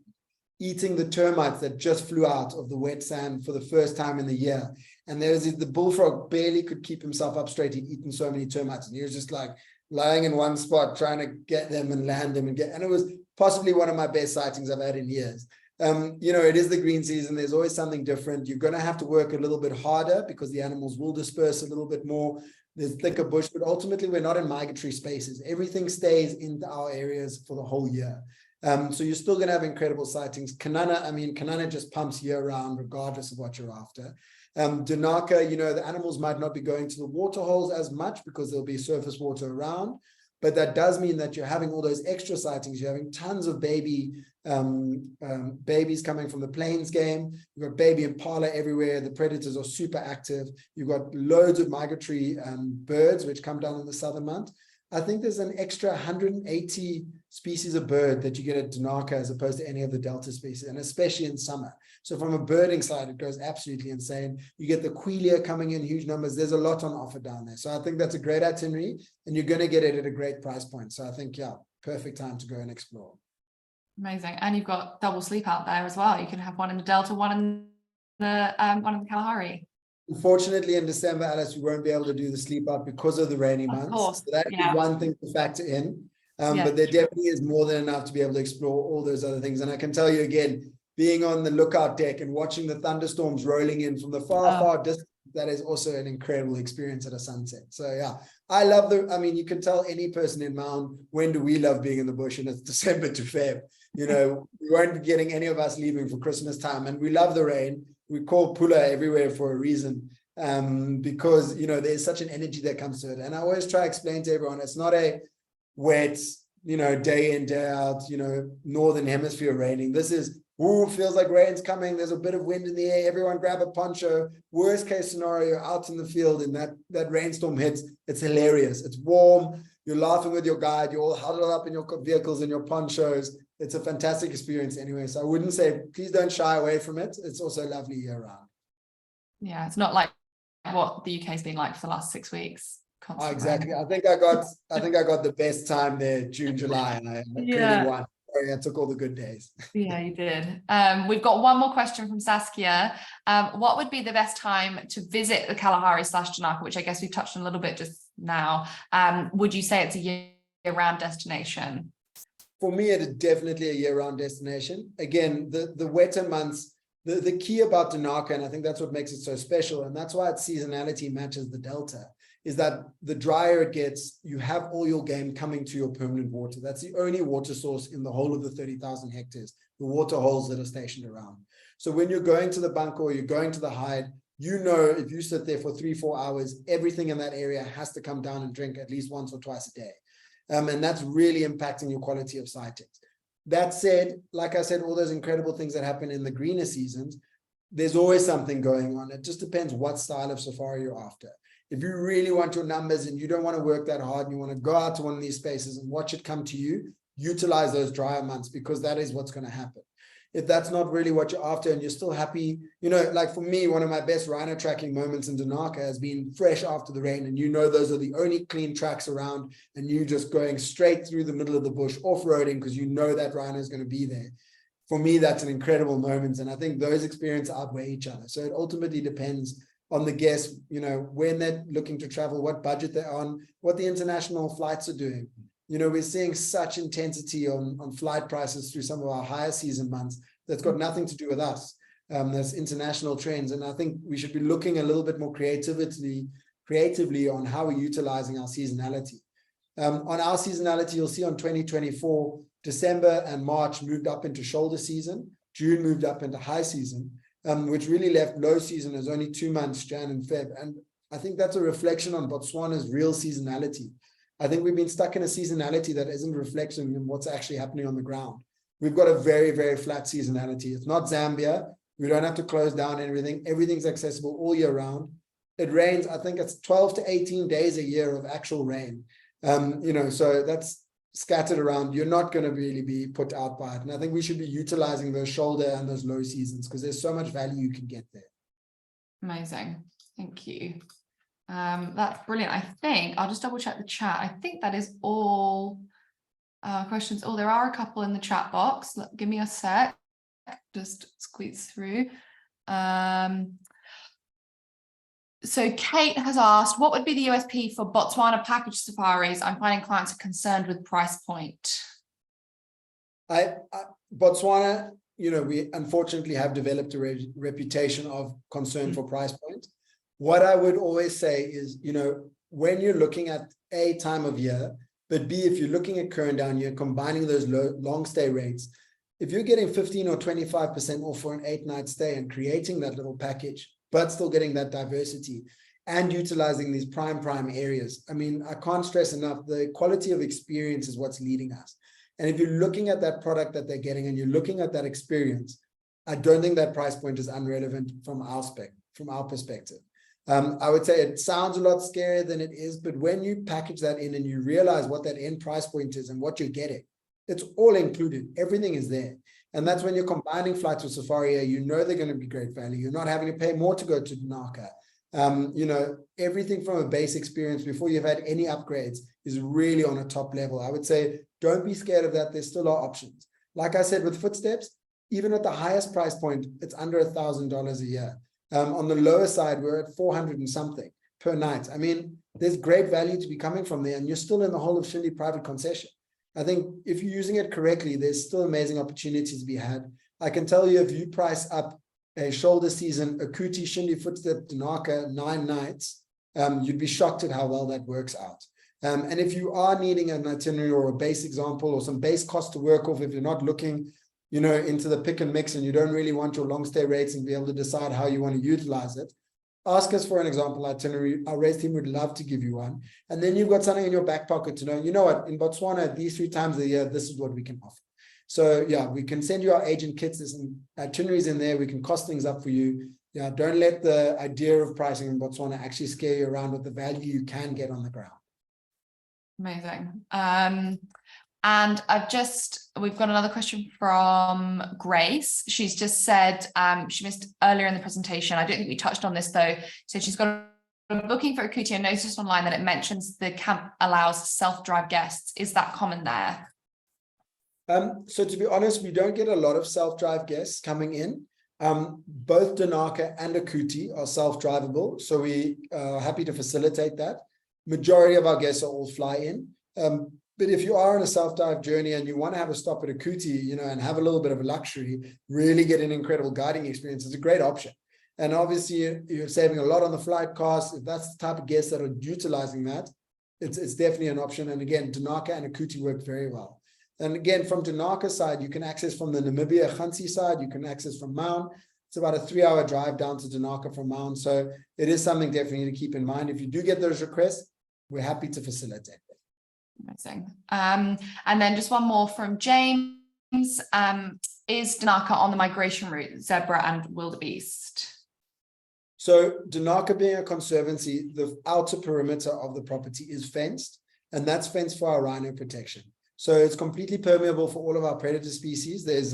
eating the termites that just flew out of the wet sand for the first time in the year. And the bullfrog barely could keep himself up straight. He'd eaten so many termites, and he was just like lying in one spot trying to get them and land them and it was possibly one of my best sightings I've had in years. It is the green season. There's always something different. You're going to have to work a little bit harder because the animals will disperse a little bit more. There's thicker bush, but ultimately we're not in migratory spaces. Everything stays in our areas for the whole year. So you're still going to have incredible sightings. Kanana just pumps year round, regardless of what you're after. Danaka, the animals might not be going to the water holes as much because there'll be surface water around, but that does mean that you're having all those extra sightings. You're having tons of babies coming from the plains game. You've got baby impala everywhere. The predators are super active. You've got loads of migratory birds, which come down in the southern months. I think there's an extra 180 species of bird that you get at Danaka as opposed to any of the Delta species, and especially in summer. So from a birding side, it goes absolutely insane. You get the Quelea coming in huge numbers. There's a lot on offer down there. So I think that's a great itinerary, and you're going to get it at a great price point. So I think, perfect time to go and explore. Amazing. And you've got double sleep out there as well. You can have one in the Delta, one in the Kalahari. Unfortunately, in December, Alice, we won't be able to do the sleep out because of the rainy months. Of course, so that is one thing to factor in. But there definitely is more than enough to be able to explore all those other things. And I can tell you again, being on the lookout deck and watching the thunderstorms rolling in from the far distance, that is also an incredible experience at a sunset. So I love you can tell any person in Maun, when do we love being in the bush? And it's December to Feb. We won't be getting any of us leaving for Christmas time. And we love the rain. We call Pula everywhere for a reason, because, there's such an energy that comes to it. And I always try to explain to everyone, it's not a wet, day in, day out, northern hemisphere raining. This is, feels like rain's coming. There's a bit of wind in the air. Everyone grab a poncho. Worst case scenario, out in the field and that rainstorm hits. It's hilarious. It's warm. You're laughing with your guide. You're all huddled up in your vehicles and your ponchos. It's a fantastic experience anyway. So I wouldn't say, please don't shy away from it. It's also lovely year round. Yeah, it's not like what the UK's been like for the last 6 weeks. Oh, exactly. I think I got the best time there, June, July, and I clearly won. Sorry, I took all the good days. Yeah, you did. We've got one more question from Saskia. What would be the best time to visit the Kalahari / Danaka, which I guess we've touched on a little bit just now? Would you say it's a year-round destination? For me, it is definitely a year-round destination. Again, the wetter months, the key about Danaka, and I think that's what makes it so special, and that's why its seasonality matches the Delta, is that the drier it gets, you have all your game coming to your permanent water. That's the only water source in the whole of the 30,000 hectares, the water holes that are stationed around. So when you're going to the bunker or you're going to the hide, you know, if you sit there for 3-4 hours, everything in that area has to come down and drink at least once or twice a day. And that's really impacting your quality of sightings. That said, like I said, all those incredible things that happen in the greener seasons, there's always something going on. It just depends what style of safari you're after. If you really want your numbers and you don't want to work that hard, and you want to go out to one of these spaces and watch it come to you, utilize those drier months, because that is what's going to happen. If that's not really what you're after and you're still happy, you know, like for me, one of my best rhino tracking moments in Danaka has been fresh after the rain. And you know, those are the only clean tracks around, and you just going straight through the middle of the bush, off-roading, because you know that rhino is going to be there. For me, that's an incredible moment. And I think those experiences outweigh each other. So it ultimately depends on the guest, you know, when they're looking to travel, what budget they're on, what the international flights are doing. You know, we're seeing such intensity on flight prices through some of our higher season months that's got nothing to do with us. There's international trends. And I think we should be looking a little bit more creatively on how we're utilizing our seasonality. On our seasonality, you'll see on 2024, December and March moved up into shoulder season. June moved up into high season, which really left low season as only 2 months, Jan and Feb. And I think that's a reflection on Botswana's real seasonality. I think we've been stuck in a seasonality that isn't reflecting on what's actually happening on the ground. We've got a very, very flat seasonality. It's not Zambia. We don't have to close down everything. Everything's accessible all year round. It rains, I think it's 12 to 18 days a year of actual rain. You know, so that's scattered around. You're not going to really be put out by it. And I think we should be utilizing those shoulder and those low seasons, because there's so much value you can get there. Amazing. Thank you. That's brilliant. I think I'll just double check the chat. I think that is all questions. Oh, there are a couple in the chat box. Give me a sec. Just squeeze through. So Kate has asked, what would be the USP for Botswana package safaris? I'm finding clients are concerned with price point. Botswana, you know, we unfortunately have developed a reputation of concern for price point. What I would always say is, you know, when you're looking at a time of year, but B, if you're looking at Ker Downey, you're combining those long stay rates. If you're getting 15 or 25% off for an 8-night stay and creating that little package, but still getting that diversity and utilizing these prime areas. I mean, I can't stress enough, the quality of experience is what's leading us. And if you're looking at that product that they're getting and you're looking at that experience, I don't think that price point is irrelevant from our perspective. I would say it sounds a lot scarier than it is, but when you package that in and you realize what that end price point is and what you're getting, it's all included. Everything is there. And that's when you're combining flights with Safari Air, you know they're going to be great value. You're not having to pay more to go to Danaka. You know, everything from a base experience before you've had any upgrades is really on a top level. I would say, don't be scared of that. There still are options. Like I said, with Footsteps, even at the highest price point, it's under $1,000 a year. On the lower side, we're at 400 and something per night. I mean, there's great value to be coming from there, and you're still in the whole of Shinde private concession. I think if you're using it correctly, there's still amazing opportunities to be had. I can tell you, if you price up a shoulder season, Akuti, Shinde Footsteps, Danaka, 9 nights, you'd be shocked at how well that works out. And if you are needing an itinerary or a base example or some base cost to work off, if you're not looking, you know, into the pick and mix and you don't really want your long stay rates and be able to decide how you want to utilize it, ask us for an example itinerary. Our race team would love to give you one. And then you've got something in your back pocket to know, you know what, in Botswana, these 3 times a year, this is what we can offer. So yeah, we can send you our agent kits. There's some itineraries in there. We can cost things up for you. Yeah, don't let the idea of pricing in Botswana actually scare you around with the value you can get on the ground. Amazing. And we've got another question from Grace. She's just said, she missed earlier in the presentation. I don't think we touched on this though. So she's got a booking for Akuti and noticed online that it mentions the camp allows self-drive guests. Is that common there? So to be honest, we don't get a lot of self-drive guests coming in. Both Danaka and Akuti are self-drivable. So we are happy to facilitate that. Majority of our guests are all fly in. But if you are on a self-dive journey and you want to have a stop at Akuti, you know, and have a little bit of a luxury, really get an incredible guiding experience, it's a great option. And obviously you're saving a lot on the flight costs. If that's the type of guests that are utilizing that, it's definitely an option. And again, Danaka and Akuti work very well. And again, from Danaka's side, you can access from the Namibia Khansi side, you can access from Maun. It's about a 3-hour drive down to Danaka from Maun. So it is something definitely to keep in mind. If you do get those requests, we're happy to facilitate. Amazing. And then just one more from James. Is Danaka on the migration route, zebra and wildebeest? So Danaka being a conservancy, the outer perimeter of the property is fenced, and that's fenced for our rhino protection. So it's completely permeable for all of our predator species. There's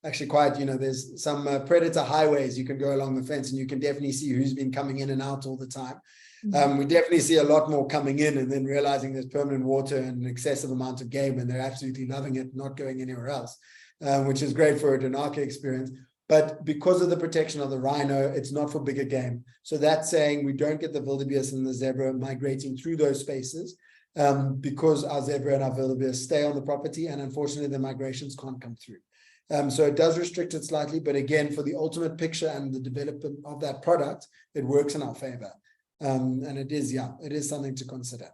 actually quite, there's some predator highways you can go along the fence, and you can definitely see who's been coming in and out all the time. We definitely see a lot more coming in and then realizing there's permanent water and an excessive amount of game, and they're absolutely loving it, not going anywhere else, which is great for a Danaka experience. But because of the protection of the rhino, it's not for bigger game. So that's saying we don't get the wildebeest and the zebra migrating through those spaces, because our zebra and our wildebeest stay on the property, and unfortunately the migrations can't come through. So it does restrict it slightly, but again, for the ultimate picture and the development of that product, it works in our favor. And it is something to consider.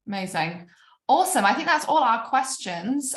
Amazing. Awesome. I think that's all our questions.